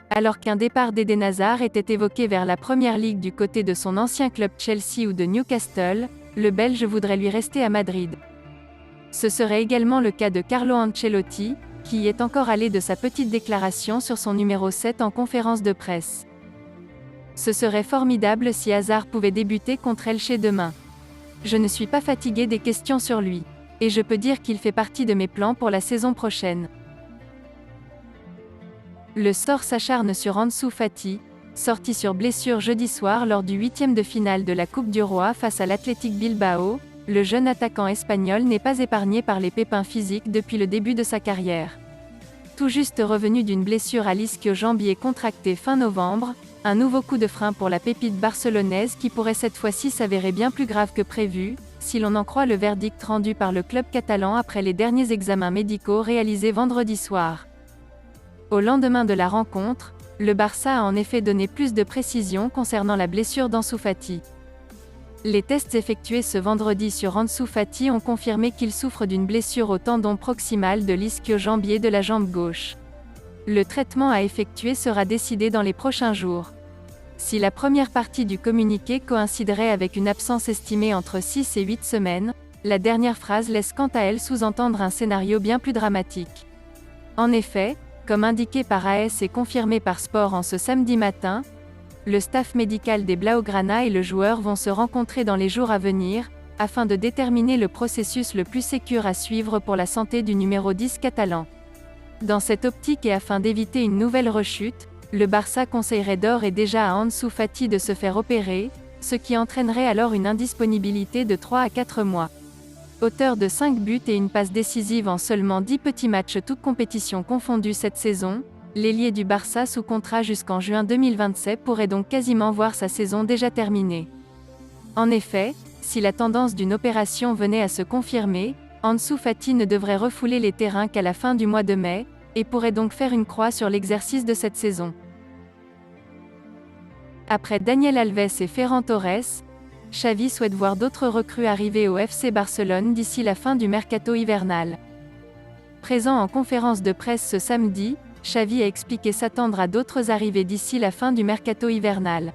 Alors qu'un départ d'Eden Hazard était évoqué vers la Première Ligue du côté de son ancien club Chelsea ou de Newcastle, le Belge voudrait lui rester à Madrid. Ce serait également le cas de Carlo Ancelotti, qui y est encore allé de sa petite déclaration sur son numéro 7 en conférence de presse. Ce serait formidable si Hazard pouvait débuter contre Elche demain. Je ne suis pas fatigué des questions sur lui. Et je peux dire qu'il fait partie de mes plans pour la saison prochaine. Le sort s'acharne sur Ansu Fati, sorti sur blessure jeudi soir lors du 8e de finale de la Coupe du Roi face à l'Athletic Bilbao. Le jeune attaquant espagnol n'est pas épargné par les pépins physiques depuis le début de sa carrière. Tout juste revenu d'une blessure à l'ischio-jambier contractée fin novembre, un nouveau coup de frein pour la pépite barcelonaise qui pourrait cette fois-ci s'avérer bien plus grave que prévu, si l'on en croit le verdict rendu par le club catalan après les derniers examens médicaux réalisés vendredi soir. Au lendemain de la rencontre, le Barça a en effet donné plus de précisions concernant la blessure d'Ansu Fati. Les tests effectués ce vendredi sur Ansu Fati ont confirmé qu'il souffre d'une blessure au tendon proximal de l'ischio-jambier de la jambe gauche. Le traitement à effectuer sera décidé dans les prochains jours. Si la première partie du communiqué coïnciderait avec une absence estimée entre 6 et 8 semaines, la dernière phrase laisse quant à elle sous-entendre un scénario bien plus dramatique. En effet, comme indiqué par AS et confirmé par Sport en ce samedi matin, le staff médical des Blaugrana et le joueur vont se rencontrer dans les jours à venir, afin de déterminer le processus le plus sécur à suivre pour la santé du numéro 10 catalan. Dans cette optique et afin d'éviter une nouvelle rechute, le Barça conseillerait d'ores et déjà à Ansu Fati de se faire opérer, ce qui entraînerait alors une indisponibilité de 3 à 4 mois. Auteur de 5 buts et une passe décisive en seulement 10 petits matchs toutes compétitions confondues cette saison, l'ailier du Barça sous contrat jusqu'en juin 2027 pourrait donc quasiment voir sa saison déjà terminée. En effet, si la tendance d'une opération venait à se confirmer, Ansu Fati ne devrait refouler les terrains qu'à la fin du mois de mai, et pourrait donc faire une croix sur l'exercice de cette saison. Après Daniel Alves et Ferran Torres, Xavi souhaite voir d'autres recrues arriver au FC Barcelone d'ici la fin du mercato hivernal. Présent en conférence de presse ce samedi, Xavi a expliqué s'attendre à d'autres arrivées d'ici la fin du mercato hivernal.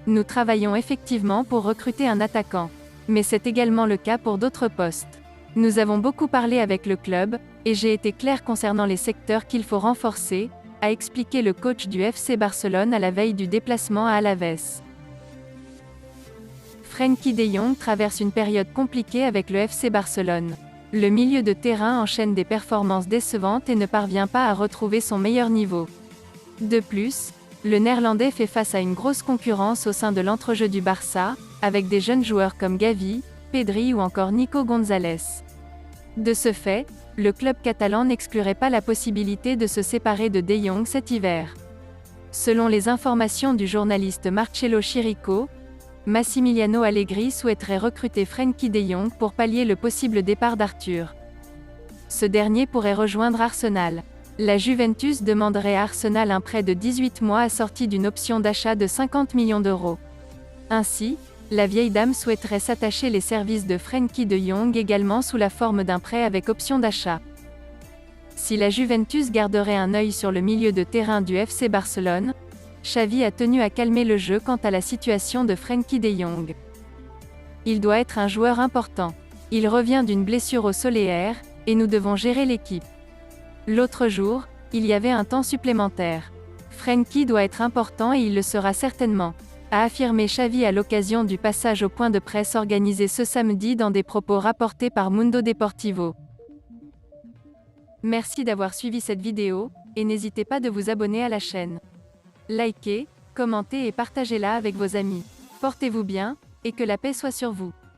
Nous travaillons effectivement pour recruter un attaquant, mais c'est également le cas pour d'autres postes. Nous avons beaucoup parlé avec le club, et j'ai été clair concernant les secteurs qu'il faut renforcer, a expliqué le coach du FC Barcelone à la veille du déplacement à Alaves. Frenkie de Jong traverse une période compliquée avec le FC Barcelone. Le milieu de terrain enchaîne des performances décevantes et ne parvient pas à retrouver son meilleur niveau. De plus, le Néerlandais fait face à une grosse concurrence au sein de l'entrejeu du Barça, avec des jeunes joueurs comme Gavi, Pedri ou encore Nico González. De ce fait, le club catalan n'exclurait pas la possibilité de se séparer de De Jong cet hiver. Selon les informations du journaliste Marcelo Chirico, Massimiliano Allegri souhaiterait recruter Frenkie de Jong pour pallier le possible départ d'Arthur. Ce dernier pourrait rejoindre Arsenal. La Juventus demanderait à Arsenal un prêt de 18 mois assorti d'une option d'achat de 50 millions d'euros. Ainsi, la vieille dame souhaiterait s'attacher les services de Frenkie de Jong également sous la forme d'un prêt avec option d'achat. Si la Juventus garderait un œil sur le milieu de terrain du FC Barcelone, Xavi a tenu à calmer le jeu quant à la situation de Frenkie de Jong. Il doit être un joueur important. Il revient d'une blessure au solaire, et nous devons gérer l'équipe. L'autre jour, il y avait un temps supplémentaire. Frenkie doit être important et il le sera certainement, a affirmé Xavi à l'occasion du passage au point de presse organisé ce samedi dans des propos rapportés par Mundo Deportivo. Merci d'avoir suivi cette vidéo, et n'hésitez pas de vous abonner à la chaîne. Likez, commentez et partagez-la avec vos amis. Portez-vous bien, et que la paix soit sur vous.